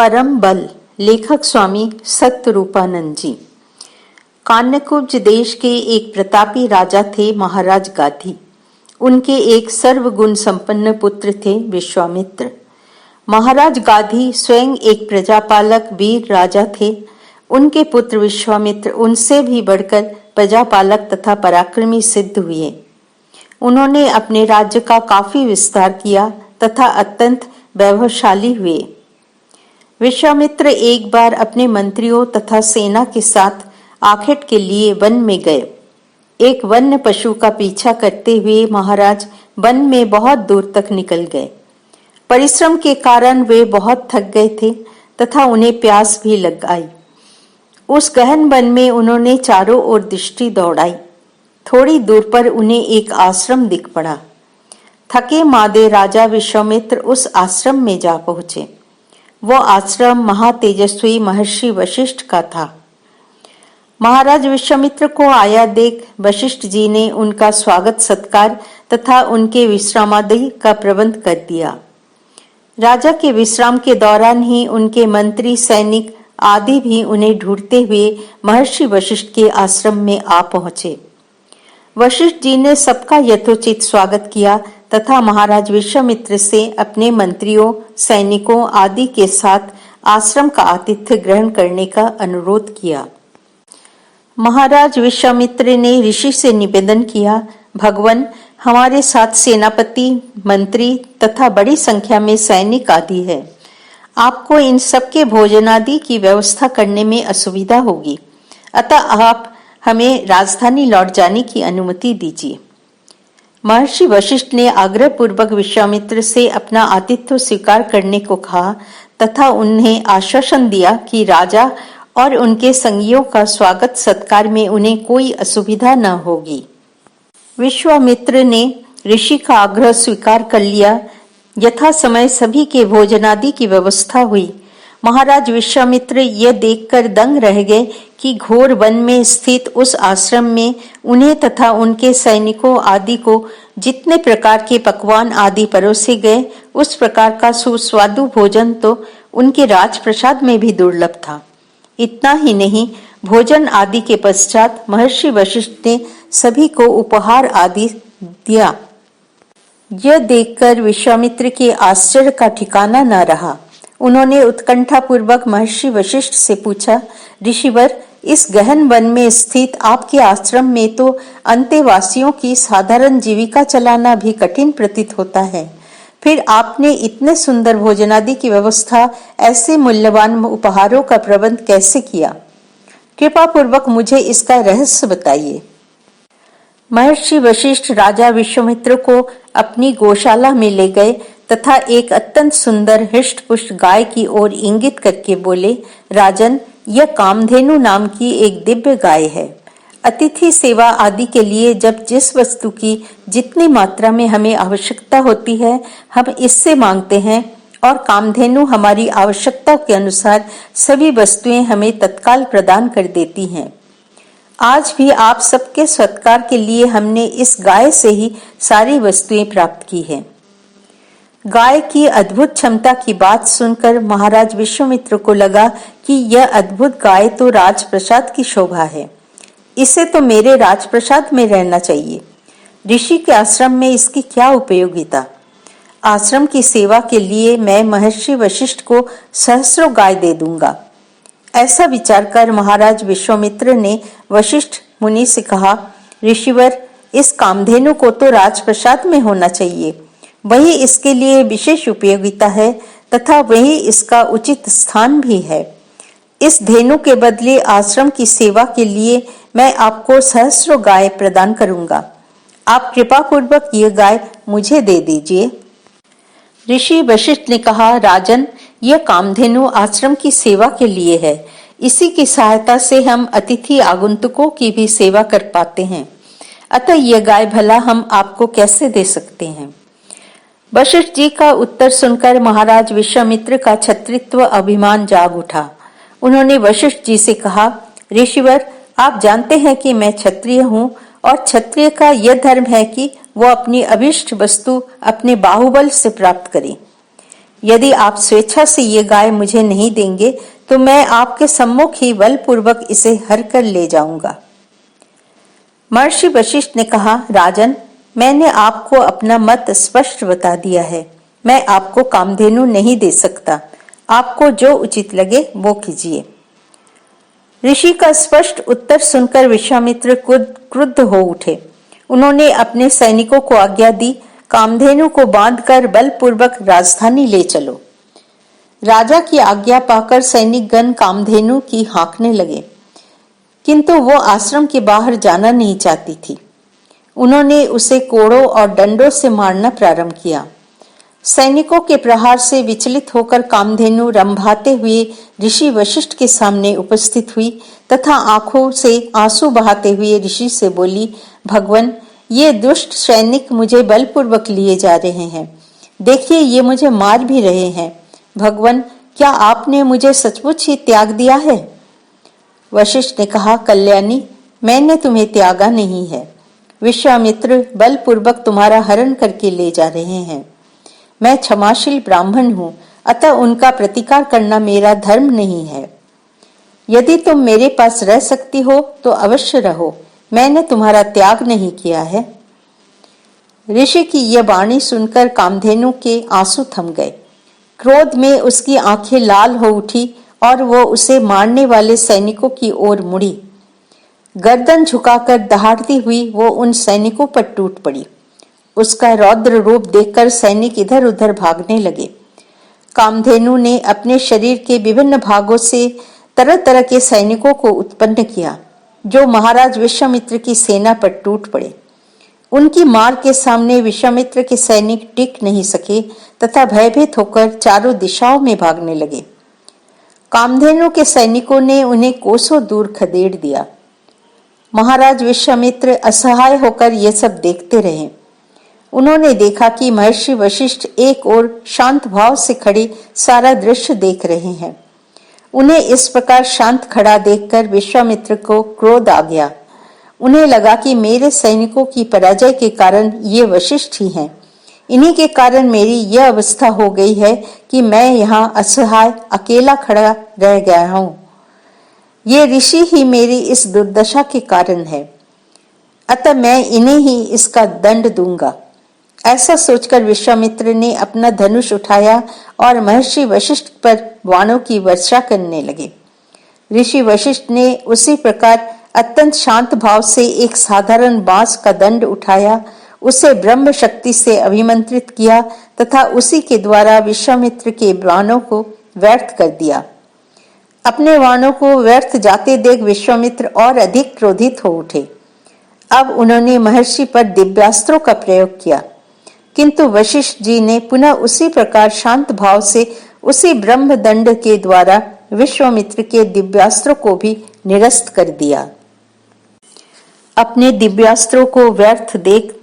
परम बल। लेखक स्वामी सत्यरूपानंद जी। कान्यकुब्ज देश के एक प्रतापी राजा थे महाराज गाधी। उनके एक सर्वगुण संपन्न पुत्र थे विश्वामित्र। महाराज गाधी स्वयं एक प्रजापालक वीर राजा थे। उनके पुत्र विश्वामित्र उनसे भी बढ़कर प्रजापालक तथा पराक्रमी सिद्ध हुए। उन्होंने अपने राज्य का काफी विस्तार किया तथा अत्यंत वैभवशाली हुए। विश्वामित्र एक बार अपने मंत्रियों तथा सेना के साथ आखेट के लिए वन में गए। एक वन्य पशु का पीछा करते हुए महाराज वन में बहुत दूर तक निकल गए। परिश्रम के कारण वे बहुत थक गए थे तथा उन्हें प्यास भी लग आई। उस गहन वन में उन्होंने चारों ओर दृष्टि दौड़ाई। थोड़ी दूर पर उन्हें एक आश्रम दिख पड़ा। थके मादे राजा विश्वामित्र उस आश्रम में जा पहुंचे। वो आश्रम महातेजस्वी महर्षि वशिष्ठ का था। महाराज विश्वामित्र को आया देख वशिष्ठ जी ने उनका स्वागत सत्कार तथा उनके विश्रामादि का प्रबंध कर दिया। राजा के विश्राम के दौरान ही उनके मंत्री सैनिक आदि भी उन्हें ढूंढते हुए महर्षि वशिष्ठ के आश्रम में आ पहुंचे। वशिष्ठ जी ने सबका यथोचित स्वागत किया तथा महाराज विश्वामित्र से अपने मंत्रियों सैनिकों आदि के साथ आश्रम का आतिथ्य ग्रहण करने का अनुरोध किया। महाराज विश्वामित्र ने ऋषि से निवेदन किया, भगवान, हमारे साथ सेनापति मंत्री तथा बड़ी संख्या में सैनिक आदि है। आपको इन सबके भोजन आदि की व्यवस्था करने में असुविधा होगी, अतः आप हमें राजधानी लौट जाने की अनुमति दीजिए। महर्षि वशिष्ठ ने आग्रह पूर्वक विश्वामित्र से अपना आतिथ्य स्वीकार करने को कहा तथा उन्हें आश्वासन दिया कि राजा और उनके संगियों का स्वागत सत्कार में उन्हें कोई असुविधा न होगी। विश्वामित्र ने ऋषि का आग्रह स्वीकार कर लिया। यथा समय सभी के भोजनादि की व्यवस्था हुई। महाराज विश्वामित्र यह देखकर दंग रह गए कि घोर वन में स्थित उस आश्रम में उन्हें तथा उनके सैनिकों आदि को जितने प्रकार के पकवान आदि परोसे गए, उस प्रकार का सुस्वादु भोजन तो उनके राजप्रसाद में भी दुर्लभ था। इतना ही नहीं, भोजन आदि के पश्चात महर्षि वशिष्ठ ने सभी को उपहार आदि दिया। यह देखकर विश्वामित्र के आश्चर्य का ठिकाना न रहा। उन्होंने उत्कंठा पूर्वक महर्षि वशिष्ठ से पूछा, ऋषिवर, इस गहन वन में स्थित आपके आश्रम में तो अंतेवासियों की साधारण जीविका चलाना भी कठिन प्रतीत होता है, फिर आपने इतने सुंदर भोजनादि की व्यवस्था, ऐसे मूल्यवान उपहारों का प्रबंध कैसे किया? कृपा पूर्वक मुझे इसका रहस्य बताइए। महर्षि वशिष्ठ राजा विश्वामित्र को अपनी गौशाला में ले गए तथा एक अत्यंत सुंदर हृष्ट पुष्ट गाय की ओर इंगित करके बोले, राजन, यह कामधेनु नाम की एक दिव्य गाय है। अतिथि सेवा आदि के लिए जब जिस वस्तु की जितनी मात्रा में हमें आवश्यकता होती है, हम इससे मांगते हैं और कामधेनु हमारी आवश्यकता के अनुसार सभी वस्तुएं हमें तत्काल प्रदान कर देती हैं। आज भी आप सबके सत्कार के लिए हमने इस गाय से ही सारी वस्तुएं प्राप्त की है। गाय की अद्भुत क्षमता की बात सुनकर महाराज विश्वामित्र को लगा कि यह अद्भुत गाय तो राजप्रसाद की शोभा है। इसे तो मेरे राजप्रसाद में रहना चाहिए। ऋषि के आश्रम में इसकी क्या उपयोगिता? आश्रम की सेवा के लिए मैं महर्षि वशिष्ठ को सहस्रों गाय दे दूंगा। ऐसा विचार कर महाराज विश्वामित्र ने वशिष्ठ मुनि से कहा, ऋषिवर, इस कामधेनु को तो राजप्रसाद में होना चाहिए। वही इसके लिए विशेष उपयोगिता है तथा वही इसका उचित स्थान भी है। इस धेनु के बदले आश्रम की सेवा के लिए मैं आपको सहस्रों गाय प्रदान करूंगा। आप कृपा पूर्वक यह गाय मुझे दे दीजिए। ऋषि वशिष्ठ ने कहा, राजन, यह कामधेनु आश्रम की सेवा के लिए है। इसी की सहायता से हम अतिथि आगंतुकों की भी सेवा कर पाते हैं, अतः यह गाय भला हम आपको कैसे दे सकते हैं? वशिष्ठ जी का उत्तर सुनकर महाराज विश्वामित्र का क्षत्रित्व अभिमान जाग उठा। उन्होंने वशिष्ठ जी से कहा, ऋषिवर, आप जानते हैं कि मैं क्षत्रिय हूँ और क्षत्रिय का यह धर्म है कि वो अपनी अभिष्ट वस्तु अपने बाहुबल से प्राप्त करे। यदि आप स्वेच्छा से ये गाय मुझे नहीं देंगे तो मैं आपके सम्मुख ही बलपूर्वक इसे हर कर ले जाऊंगा। महर्षि वशिष्ठ ने कहा, राजन, मैंने आपको अपना मत स्पष्ट बता दिया है। मैं आपको कामधेनु नहीं दे सकता। आपको जो उचित लगे वो कीजिए। ऋषि का स्पष्ट उत्तर सुनकर विश्वामित्र क्रुद्ध हो उठे। उन्होंने अपने सैनिकों को आज्ञा दी, कामधेनु को बांधकर बलपूर्वक राजधानी ले चलो। राजा की आज्ञा पाकर सैनिकगण कामधेनु की हाँकने लगे, किंतु वो आश्रम के बाहर जाना नहीं चाहती थी। उन्होंने उसे कोड़ों और डंडों से मारना प्रारंभ किया। सैनिकों के प्रहार से विचलित होकर कामधेनु रंभाते हुए ऋषि वशिष्ठ के सामने उपस्थित हुई तथा आंखों से आंसू बहाते हुए ऋषि से बोली, भगवान, ये दुष्ट सैनिक मुझे बलपूर्वक लिए जा रहे हैं। देखिए, ये मुझे मार भी रहे हैं। भगवान, क्या आपने मुझे सचमुच ही त्याग दिया है? वशिष्ठ ने कहा, कल्याणी, मैंने तुम्हें त्यागा नहीं है। विश्वामित्र बलपूर्वक तुम्हारा हरण करके ले जा रहे हैं। मैं क्षमाशील ब्राह्मण हूँ, अतः उनका प्रतिकार करना मेरा धर्म नहीं है। यदि तुम मेरे पास रह सकती हो तो अवश्य रहो। मैंने तुम्हारा त्याग नहीं किया है। ऋषि की यह वाणी सुनकर कामधेनु के आंसू थम गए। क्रोध में उसकी आंखें लाल हो उठी और वो उसे मारने वाले सैनिकों की ओर मुड़ी। गर्दन झुकाकर दहाड़ती हुई वो उन सैनिकों पर टूट पड़ी। उसका रौद्र रूप देखकर सैनिक इधर उधर भागने लगे। कामधेनु ने अपने शरीर के विभिन्न भागों से तरह तरह के सैनिकों को उत्पन्न किया, जो महाराज विश्वामित्र की सेना पर टूट पड़े। उनकी मार के सामने विश्वामित्र के सैनिक टिक नहीं सके तथा भयभीत होकर चारों दिशाओं में भागने लगे। कामधेनु के सैनिकों ने उन्हें कोसों दूर खदेड़ दिया। महाराज विश्वामित्र असहाय होकर यह सब देखते रहे। उन्होंने देखा कि महर्षि वशिष्ठ एक ओर शांत भाव से खड़े सारा दृश्य देख रहे हैं। उन्हें इस प्रकार शांत खड़ा देखकर विश्वामित्र को क्रोध आ गया। उन्हें लगा कि मेरे सैनिकों की पराजय के कारण ये वशिष्ठ ही हैं। इन्हीं के कारण मेरी यह अवस्था हो गई है कि मैं यहाँ असहाय अकेला खड़ा रह गया हूँ। ये ऋषि ही मेरी इस दुर्दशा के कारण है, अतः मैं इन्हें ही इसका दंड दूंगा। ऐसा सोचकर विश्वामित्र ने अपना धनुष उठाया और महर्षि वशिष्ठ पर बाणों की वर्षा करने लगे। ऋषि वशिष्ठ ने उसी प्रकार अत्यंत शांत भाव से एक साधारण बांस का दंड उठाया, उसे ब्रह्म शक्ति से अभिमंत्रित किया तथा उसी के द्वारा विश्वामित्र के बाणों को व्यर्थ कर दिया। अपने बाणों को व्यर्थ जाते देख विश्वामित्र और अधिक क्रोधित हो उठे। अब उन्होंने महर्षि पर दिव्यास्त्रों का प्रयोग किया, किंतु वशिष्ठ जी ने पुनः उसी प्रकार शांत भाव से उसी ब्रह्म दंड के द्वारा विश्वामित्र के दिव्यास्त्रों को भी निरस्त कर दिया। अपने दिव्यास्त्रों को व्यर्थ देख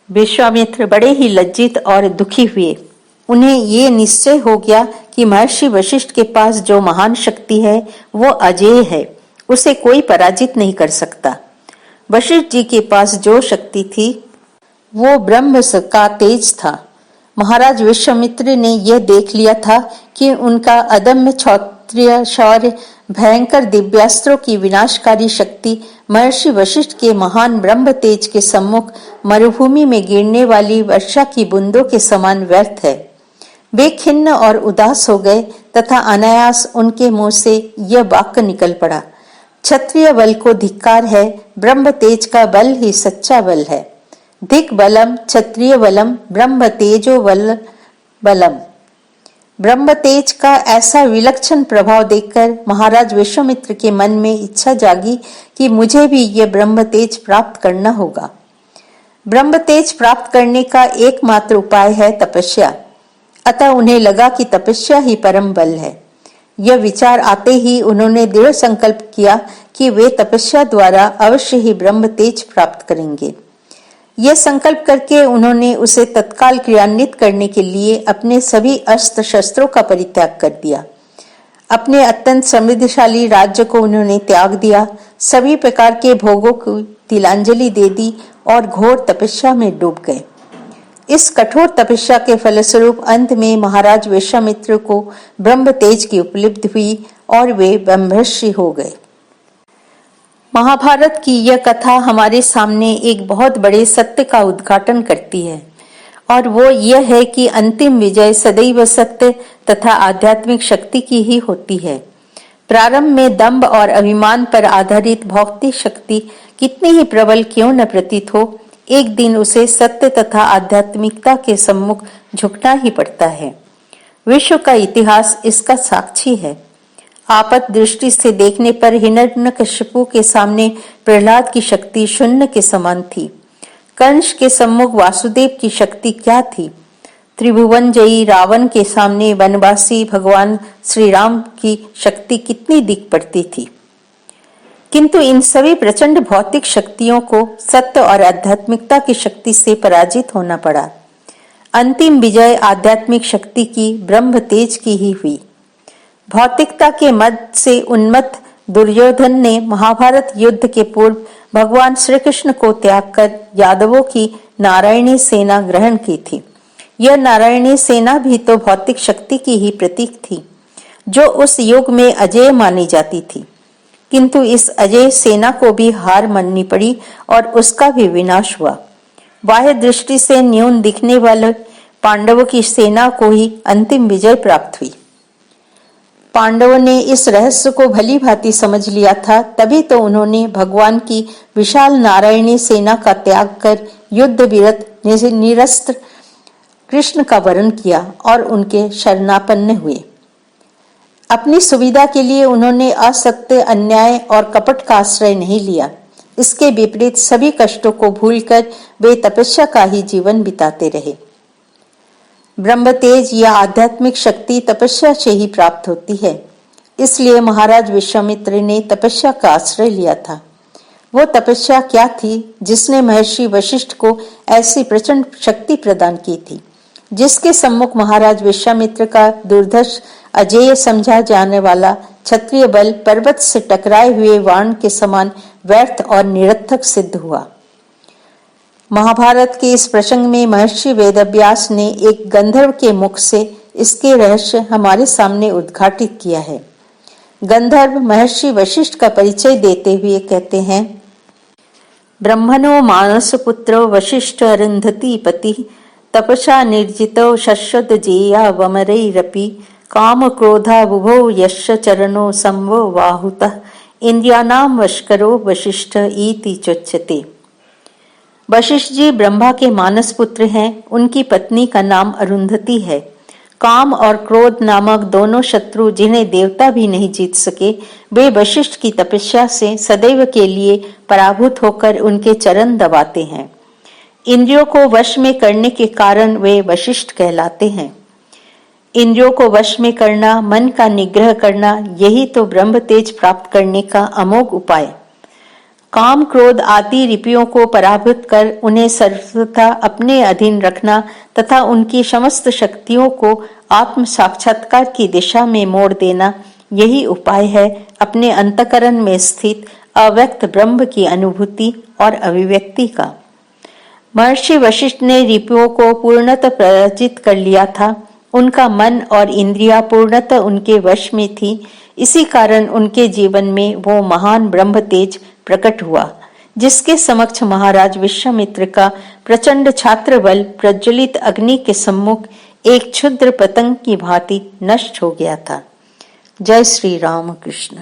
विश्वामित्र बड़े ही लज्जित और दुखी हुए। उन्हें ये निश्चय हो गया कि महर्षि वशिष्ठ के पास जो महान शक्ति है वो अजेय है, उसे कोई पराजित नहीं कर सकता। वशिष्ठ जी के पास जो शक्ति थी वो ब्रह्म का तेज था। महाराज विश्वामित्र ने यह देख लिया था कि उनका अदम्य क्षत्रिय शौर्य, भयंकर दिव्यास्त्रों की विनाशकारी शक्ति महर्षि वशिष्ठ के महान ब्रह्म तेज के सम्मुख मरुभूमि में गिरने वाली वर्षा की बूंदों के समान व्यर्थ है। वे खिन्न और उदास हो गए तथा अनायास उनके मुंह से यह वाक्य निकल पड़ा, क्षत्रिय बल को धिक्कार है, ब्रह्म तेज का बल ही सच्चा बल है। धिक बलम क्षत्रिय बलम ब्रह्म तेजो बलम। ब्रह्म तेज का ऐसा विलक्षण प्रभाव देखकर महाराज विश्वामित्र के मन में इच्छा जागी कि मुझे भी यह ब्रह्म तेज प्राप्त करना होगा। ब्रह्म तेज प्राप्त करने का एकमात्र उपाय है तपस्या। अतः उन्हें लगा कि तपस्या ही परम बल है। यह विचार आते ही उन्होंने दृढ़ संकल्प किया कि वे तपस्या द्वारा अवश्य ही ब्रह्म तेज प्राप्त करेंगे। यह संकल्प करके उन्होंने उसे तत्काल क्रियान्वित करने के लिए अपने सभी अस्त्र शस्त्रों का परित्याग कर दिया। अपने अत्यंत समृद्धशाली राज्य को उन्होंने त्याग दिया, सभी प्रकार के भोगों को तिलांजलि दे दी और घोर तपस्या में डूब गए। इस कठोर तपस्या के फलस्वरूप अंत में महाराज विश्वामित्र को ब्रह्म तेज की उपलब्धि हुई और वे ब्रह्मर्षि हो गए। महाभारत की यह कथा हमारे सामने एक बहुत बड़े सत्य का उद्घाटन करती है, और वो यह है कि अंतिम विजय सदैव सत्य तथा आध्यात्मिक शक्ति की ही होती है। प्रारंभ में दंभ और अभिमान पर आधारित भौतिक शक्ति कितनी ही प्रबल क्यों न प्रतीत हो, एक दिन उसे सत्य तथा आध्यात्मिकता के सम्मुख झुकना ही पड़ता है। विश्व का इतिहास इसका साक्षी है। आपात दृष्टि से देखने पर हिरण्यकशिपु के सामने प्रहलाद की शक्ति शून्य के समान थी। कंस के सम्मुख वासुदेव की शक्ति क्या थी? त्रिभुवन जयी रावण के सामने वनवासी भगवान श्री राम की शक्ति कितनी दिख पड़ती थी। किंतु इन सभी प्रचंड भौतिक शक्तियों को सत्य और आध्यात्मिकता की शक्ति से पराजित होना पड़ा। अंतिम विजय आध्यात्मिक शक्ति की, ब्रह्म तेज की ही हुई। भौतिकता के मद से उन्मत्त दुर्योधन ने महाभारत युद्ध के पूर्व भगवान श्री कृष्ण को त्याग कर यादवों की नारायणी सेना ग्रहण की थी। यह नारायणी सेना भी तो भौतिक शक्ति की ही प्रतीक थी, जो उस युग में अजेय मानी जाती थी। किंतु इस अजेय सेना को भी हार माननी पड़ी और उसका भी विनाश हुआ। बाह्य दृष्टि से न्यून दिखने वाले पांडवों की सेना को ही अंतिम विजय प्राप्त हुई। पांडवों ने इस रहस्य को भली भांति समझ लिया था, तभी तो उन्होंने भगवान की विशाल नारायणी सेना का त्याग कर युद्ध विरत निरस्त्र कृष्ण का वरण किया और उनके शरणापन्न हुए। अपनी सुविधा के लिए उन्होंने असत्य, अन्याय और कपट का आश्रय नहीं लिया। इसके विपरीत सभी कष्टों को भूलकर वे तपस्या का ही जीवन बिताते रहे। ब्रह्म तेज या आध्यात्मिक शक्ति तपस्या से ही प्राप्त होती है। इसलिए महाराज विश्वामित्र ने तपस्या का आश्रय लिया था। वो तपस्या क्या थी जिसने महर्षि वशिष्ठ को ऐसी प्रचंड शक्ति प्रदान की थी, जिसके सम्मुख महाराज विश्वामित्र का दुर्धर्ष अजेय समझा जाने वाला क्षत्रिय बल पर्वत से टकराए हुए वाण के समान व्यर्थ और निरर्थक सिद्ध हुआ। महाभारत के इस प्रसंग में महर्षि वेदव्यास ने एक गंधर्व के मुख से इसके रहस्य हमारे सामने उद्घाटित किया है। गंधर्व महर्षि वशिष्ठ का परिचय देते हुए कहते हैं, ब्रह्मणो मानस पुत्रो वशिष्ठ अरुंधति पति तपसा निर्जितो शश्वत जेया वमरैरपि काम क्रोधा बुभो यश चरणो संवो वाहुतः इंद्रियानाम वशकरो वशिष्ठ इति चोच्यते। वशिष्ठ जी ब्रह्मा के मानस पुत्र हैं। उनकी पत्नी का नाम अरुंधति है। काम और क्रोध नामक दोनों शत्रु जिन्हें देवता भी नहीं जीत सके, वे वशिष्ठ की तपस्या से सदैव के लिए पराभूत होकर उनके चरण दबाते हैं। इंद्रियों को वश में करने के कारण वे वशिष्ठ कहलाते हैं। इंद्रियों को वश में करना, मन का निग्रह करना, यही तो ब्रह्म तेज प्राप्त करने का अमोघ उपाय। काम क्रोध आदि रिपियों को पराभूत कर उन्हें सर्वथा अपने अधीन रखना तथा उनकी समस्त शक्तियों को आत्म साक्षात्कार की दिशा में मोड़ देना, यही उपाय है अपने अंतःकरण में स्थित अव्यक्त ब्रह्म की अनुभूति और अभिव्यक्ति का। महर्षि वशिष्ठ ने रिपियों को पूर्णतः पराजित कर लिया था। उनका मन और इंद्रियां पूर्णतः उनके वश में थी। इसी कारण उनके जीवन में वो महान ब्रह्म तेज प्रकट हुआ, जिसके समक्ष महाराज विश्वामित्र का प्रचंड छात्र बल प्रज्वलित अग्नि के सम्मुख एक क्षुद्र पतंग की भांति नष्ट हो गया था। जय श्री राम कृष्ण।